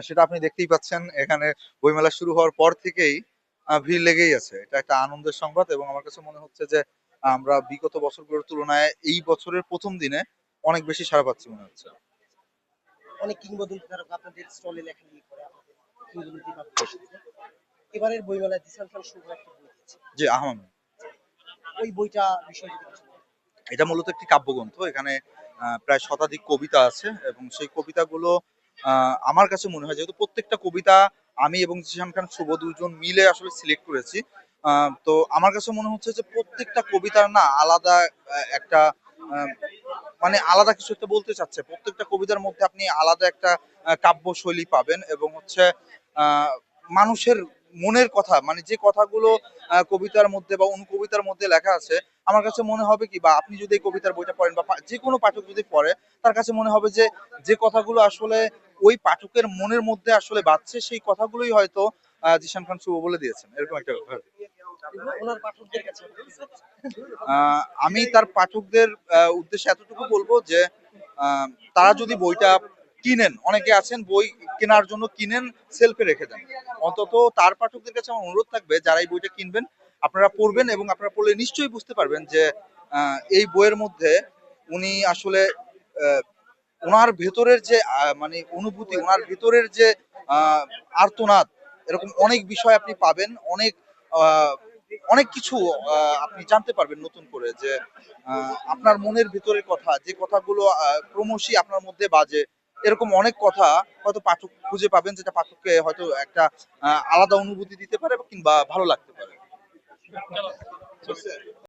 সেটা আপনি দেখতেই পাচ্ছেন এখানে বইমেলা শুরু হওয়ার পর থেকেই ভিড় লেগেই আছে। এটা একটা আনন্দের সংবাদ এবং আমার কাছে মনে হচ্ছে যে আমরা বিগত বছরগুলোর তুলনায় এই বছরের প্রথম দিনে অনেক বেশি সাড়া পাচ্ছি মনে হচ্ছে। অনেক কিংবদন্তি তারকা আপনাদের স্টলে লেখালেখি করে আপনাদের কিংবদন্তি বা বিশেষজ্ঞ। এবারের বইমেলায় জিসান খান শুভ একটা বই দিয়েছে। জি, আহমদ। ওই বইটা বিষয়ে যদি কিছু বলেন। এটা মূলত একটি কাব্যগ্রন্থ। এখানে প্রায় শতাধিক কবিতা আছে এবং সেই কবিতাগুলো আমার কাছে মনে হয় যেহেতু প্রত্যেকটা কবিতা আমি এবং জিশান খান শুভ ২ জন মিলে আসলে সিলেক্ট করেছি। তো আমার কাছে মনে হচ্ছে যে প্রত্যেকটা কবিতার না আলাদা একটা আ মানে আলাদা কিছু একটা বলতে চাচ্ছে। প্রত্যেকটা কবিতার মধ্যে আপনি আলাদা একটা কাব্য শৈলী পাবেন এবং হচ্ছে আ মানুষের মনের কথা মানে যে কথাগুলো কবিতার মধ্যে বা অনুকবিতার মধ্যে লেখা আছে, আমার কাছে মনে হবে কি বা আপনি যদি এই কবিতার বইটা পড়েন বা যেকোনো পাঠক যদি পড়ে, তার কাছে মনে হবে যে, যে কথাগুলো আসলে ওই পাঠকের মনের মধ্যে আসলে বাজছে সেই কথাগুলোই হয়তো জিশান খান শুভ বলে দিয়েছেন। এরকম একটা ব্যাপার। এগুলো ওনার পাঠকদের কাছে আপনি কি বলছেন? আমি তার পাঠকদের উদ্দেশ্যে এতটুকু বলব যে আ তারা যদি বইটা কিনেন, অনেকে আছেন বই কেনার জন্য কিনেন, সেলফে রেখে দেন। অন্তত তার পাঠকদের কাছে আমার অনুরোধ থাকবে যারা এই বইটা কিনবেন, আপনারা পড়বেন এবং আপনারা পড়লে নিশ্চয়ই বুঝতে পারবেন যে এই বইয়ের মধ্যে উনি আসলে আ উনার ভেতরের যে মানে অনুভূতি, উনার ভেতরের যে আ আর্তনাদ, এরকম অনেক বিষয় আপনি পাবেন। আ অনেক কিছু আপনি জানতে পারবেন নতুন করে যে আপনার মনের ভেতরের কথা, যে কথাগুলো ক্রমশই আপনার মধ্যে বাজে। এরকম অনেক কথা হয়তো পাঠক খুঁজে পাবেন যেটা পাঠককে হয়তো একটা আলাদা অনুভূতি দিতে পারে কিংবা ভালো লাগতে পারে।